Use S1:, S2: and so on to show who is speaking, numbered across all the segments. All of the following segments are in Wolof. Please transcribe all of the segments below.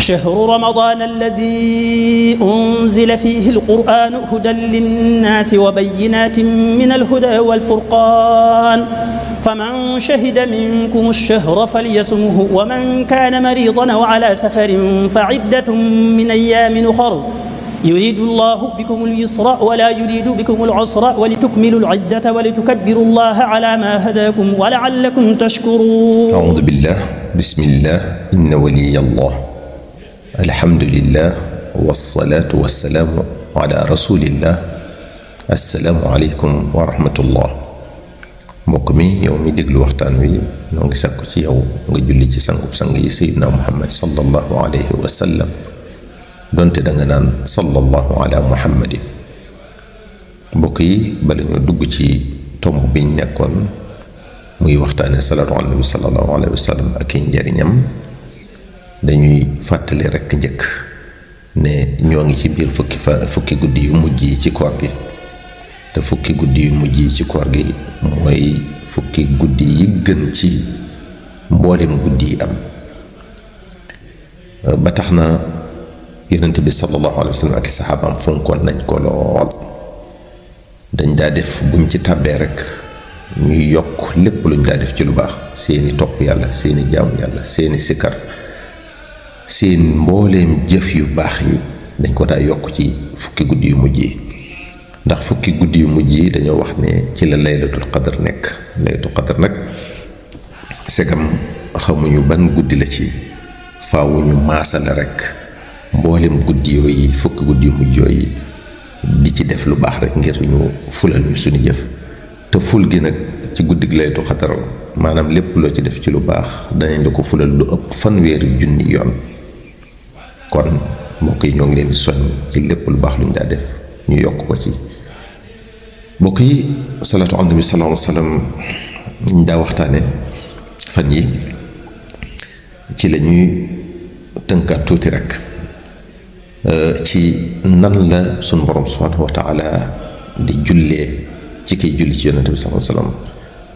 S1: شهر رمضان الذي أنزل فيه القرآن هدى للناس وبينات من الهدى والفرقان فمن شهد منكم الشهر فليصمه ومن كان مريضا أو على سفر فعدة من أيام أخر يريد الله بكم اليسر ولا يريد بكم العسر ولتكملوا العدة ولتكبروا الله على ما هداكم ولعلكم تشكرون.
S2: أعوذ بالله بسم الله إن ولي الله الحمد لله والصلاة والسلام على رسول الله السلام عليكم ورحمة الله. mbokk mi yow mi déglu waxtaan wi noo ngi sàkku ci yow nga julli ci sangub sang yi sayyidina Muhammad sallallahu alayhi wa sallam donte da nga naan sallallahu ala muhammadin. mbokk yi bala ñoo dugg ci tomb biñ nekkoon muy waxtaane salaatu ala nabi sallallahu alayhi wa sallam ak njariñam dañuy fàttali rekk njëkk ne ñoo ngi ci biir fukki guddi yu mujj yi ci koor gi te fukki guddi yu mujj yi ci koor gi mooy fukki guddi yi gën ci mboolem guddi yi am ba tax na yonent bi sallallahu alayhi wa sallam ak saxaabaam fonkoon nañ ko lool. dañ daa def buñ ci tàbbee rek ñuy yokk lépp luñ daa def ci lu baax, seeni topp yàlla, seeni jaamu yàlla, seeni sikkar, seen mbooleem jëf yu baax yi dañ ko daa yokk ci fukki guddi yu mujj yi. ndax fukki guddi yu mujj yi dañoo wax ne ci la laylatul qadr nekk. laylatul qadr nag segam xamuñu ban guddi la ci, faawu ñu maasale rek mboolem guddi yooyu, fukki guddi yu mujj yooyu di ci def lu baax rek ngir ñu fulal ñu suñu jëf. te ful gi nag ci guddig laylatul qadr maanaam lépp loo ci def ci lu baax danañ la ko fulal lu ëpp 1,000 yoon. kon mbokk yi ñoo ngi leen di soññ ci lépp lu baax lu ñu daa def ñu yokk ko ci. mbokk yi salaatu ala nabi sallallahu alayhi wa sallam ñu daa waxtaane fan yi ci la ñuy tënkaat tuuti rek ci nan la sunu borom subhanahu wa taala di jullee ci kiy julli ci yonente bi sallallahu alayhi wa sallam,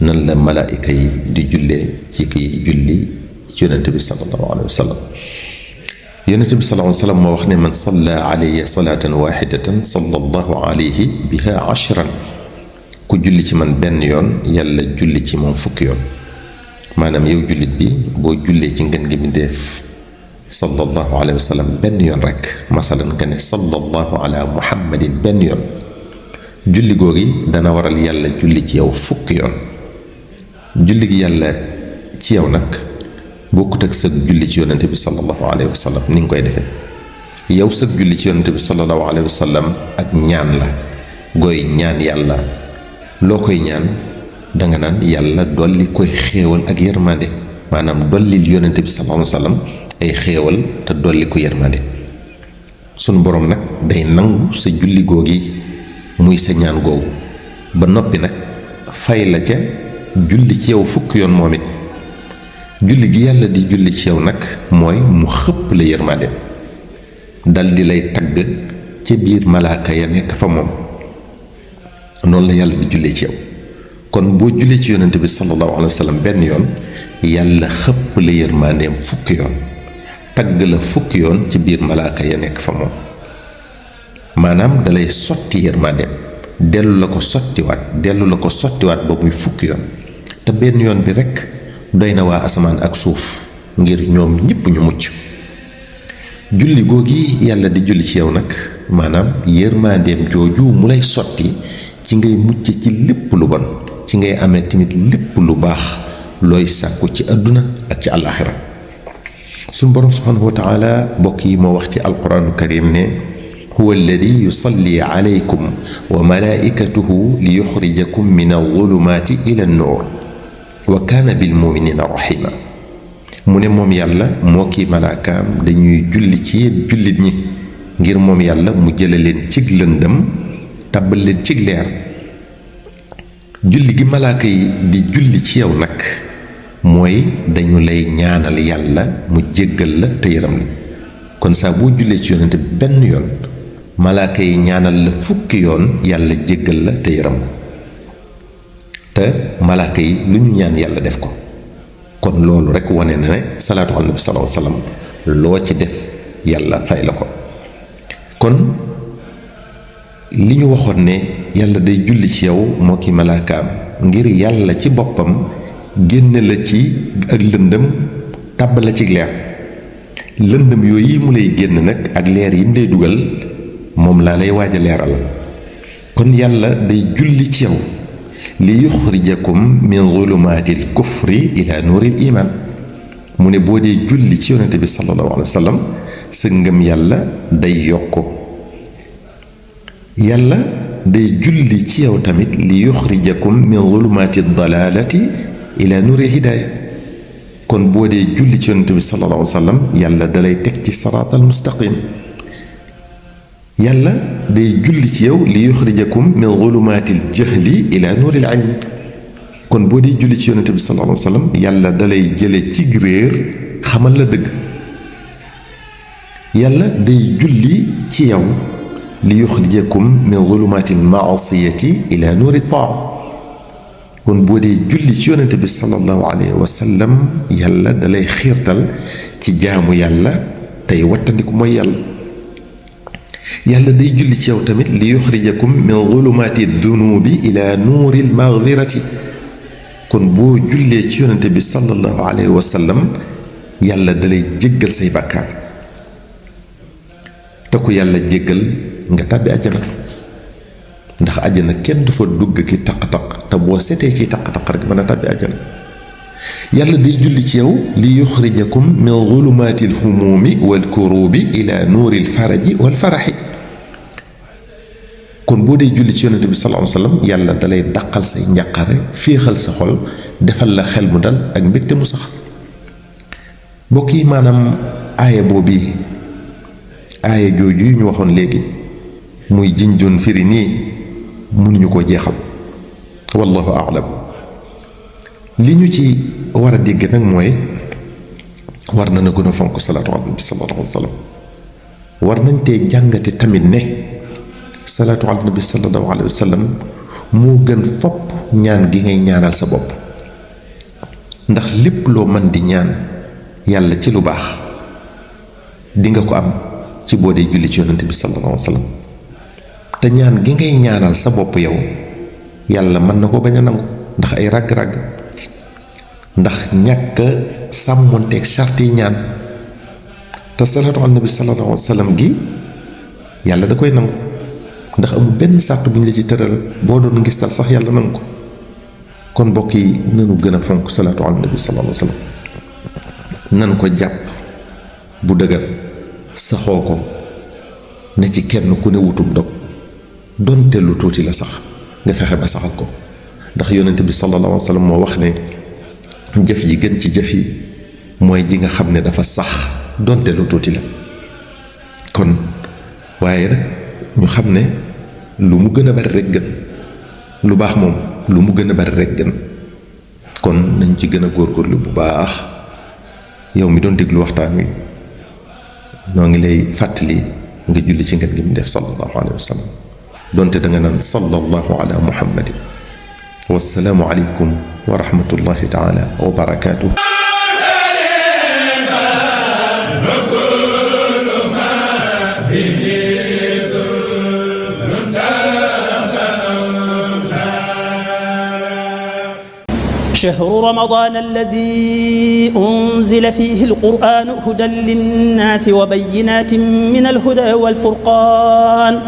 S2: nan la malaayika yi di jullee ci kiy julli ci yonente bi sallallahu alayhi wa sallam. yonente bi sallallahu alayhi wa sallam moo wax ne man salla alayya salatan waxidatan sallallahu alayhi biha 10. ku julli ci man benn yoon yàlla julli ci moom fukki yoon. maanaam yow jullit bi boo jullee ci ngën gi bindeef sallallahu alayhi wa sallam benn yoon rek, masalan nga ne sallallahu ala muhammadin benn yoon, julli googi dana waral yàlla julli ci yow fukki yoon. julli gi yàlla ci yow nag bokkut ak sëg julli ci yonente bi sallallahu alayhi wa sallam ni nga koy defee. yow sëg julli ci yonente bi sallallahu alayhi wa sallam ak ñaan la gooy ñaan yàlla. loo koy ñaan danga naan yàlla dolli koy xéewal ak yërmande, maanaam dollil yonente bi sallallahu alayhi wa sallam ay xéewal te dolli ko yërmande. sunu borom nag day nangu sa julli googi muy sa ñaan googu ba noppi nag fay la ca julli ci yow fukki yoon moom it. julli gi yàlla di julli ci yow nag mooy mu xëpp la yërmande dal di lay tagg ca biir malaaka ya nekk fa moom. noonu la yàlla di jullee ci yow. kon boo jullee ci yonente bi sallallahu alayhi wa sallam benn yoon yàlla xëpp la yërmandeem fukki yoon, tagg la fukki yoon ci biir malaaka ya nekk fa moom. maanaam dalay sotti yërmandeem dellu la ko sottiwaat ba muy fukki yoon. te benn yoon bi rekk doy na waa asamaan ak suuf ngir ñoom ñépp ñu mucc. julli googi yàlla di julli ci yow nag maanaam yërmandeem jooju mu lay sotti ci ngay mucc ci lépp lu bon, ci ngay amee tamit lépp lu baax looy sàkku ci àdduna ak ci àllaaxira. suñu borom subhanahu wa taala bokk yi moo wax ci alquraanu karim ne huwa alladi yusalli alaykum wa malaikatuhu li yuxrijakum min alzulumaati ila an-nuur wa kaana bil muminina rahima. mu ne moom yàlla moo kii malaakaam dañuy julli ci yéen jullit ñi ngir moom yàlla mu jële leen cig lëndëm tàbbal leen cig leer. julli gi malaaka yi di julli ci yow nag mooy dañu lay ñaanal yàlla mu jéggal la te yërëm la. kon saa boo jullee ci yonente bi benn yoon malaaka yi ñaanal la fukki yoon yàlla jéggal la te yërëm la. te malaaka yi lu ñu ñaan yàlla def ko. kon loolu rek wane na ne salaatu ala nabi sallallahu alayhi wa sallam loo ci def yàlla fay la ko. kon li ñu waxoon ne yàlla day julli ci yow moo ki malaakaam ngir yàlla ci boppam génne la ci ak lëndëm tàbb la ci leer. lëndëm yooyu mu lay génn nag ak leer yi mu lay dugal moom laa lay waaj a leeral. kon yàlla day julli ci yow li yuxrijakum min zulumaatil kufri ila nuuril iman. mu ne boo dee julli ci yonente bi sallallahu alayhi wa sallam sa ngëm yàlla day yokk. yàlla day julli ci yow tamit li yuxrijakum min zulumaati dalalati ila nuuril hidaaya. kon boo dee julli ci yonente bi sallallahu alayhi wa sallam yàlla dalay teg ci siraatal mustaqim. yàlla day julli ci yow li yuxrijakum min zulumaatil jahli ila nuuril ilm. kon boo dee julli ci yonente bi sallallahu alayhi wa sallam yàlla dalay jële ci réer xamal la dëgg. yàlla day julli ci yow li yuxrijakum min zulumaatil maasiyati ila nuuri taa. kon boo dee julli ci yonente bi sallallahu alayhi wa sallam yàlla dalay xiirtal ci jaamu yàlla tey wattandiku mooy yàlla. yàlla day julli ci yow tamit li yuxrijakum min zulumaati dunubi ila nuuril magfirati. kon boo jullee ci yonente bi sallallahu alayhi wa sallam yàlla dalay jéggal say bàkkaar. te ku yàlla jéggal nga tàbbi àjjana. ndax àjjana kenn du fa dugg ki taq-taq te boo setee ci taq-taq rek mën a tàbbi àjjana. yàlla day julli ci yow li yuxrijakum min zulumaatil humuumi wal kurubi ila nuuril faraji wal faraxi. kon boo dee julli ci yonente bi sallallahu alayhi wa sallam yàlla dalay dàqal say njàqare féexal sa xol defal la xel mu dal ak mbégte mu sax. mbokk yi maanaam aaya boobu aaya jooju ñu waxoon léegi muy jiñ doon firi nii mënuñu ko jeexal wallahu a'lam. li ñu ci war a dégg nag mooy war na gën a fonk salaatu ala nabi sallallahu alayhi wa sallam. war nañ tee jàngate tamit ne salaatu ala nabi sallallahu alayhi wa sallam moo gën fopp ñaan gi ngay ñaanal sa bopp. ndax lépp loo mën di ñaan yàlla ci lu baax di nga ko am ci boo dee julli ci yonante bi sallallahu alayhi wa sallam. te ñaan gi ngay ñaanal sa bopp yow yàlla mën na ko bañ a nangu ndax ay ràgg-ràgg. ndax ñàkk sàmmonteeg charte yi ñaan. te salaatu ala nabi sallallahu alayhi wa sallam gi yàlla da koy nangu ndax amul benn sart bu ñu la ci tëral boo doon ngistal sax yàlla nangu ko. kon mbokk yi nanu gën a fonk salaatu ala nabi sallallahu alayhi wa sallam. nan ko jàpp bu dëgër saxoo ko ne ci kenn ku ne wutum dog donte lu tuuti la sax nga fexe ba saxal ko. ndax yonente bi sallallahu alayhi wa sallam moo wax ne jëf ji gën ci jëf yi mooy ji nga xam ne dafa sax donte lu tuuti la. kon waaye nag ñu xam ne lu mu gën a bari rek gën. lu baax moom lu mu gën a bari rek gën. kon nañ ci gën a góorgóorlu bu baax. yow mi doon déglu waxtaan wi noo ngi lay fàttali nga julli ci ngeen gi mu def sallallahu alayhi wa sallam donte da nga naan sallallahu ala muhammadin. wassalaamu aleykum wa rahmatullahi taala wa barakaatuh.
S1: شهر رمضان الذي أنزل فيه القرآن هدى للناس وبينات من الهدى والفرقان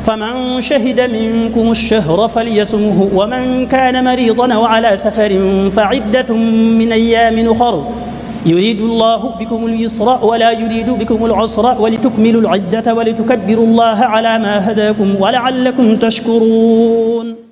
S1: فمن شهد منكم الشهر فليصمه ومن كان مريضا أو على سفر فعدة من أيام أخر يريد الله بكم اليسر ولا يريد بكم العسر ولتكملوا العدة ولتكبروا الله على ما هداكم ولعلكم تشكرون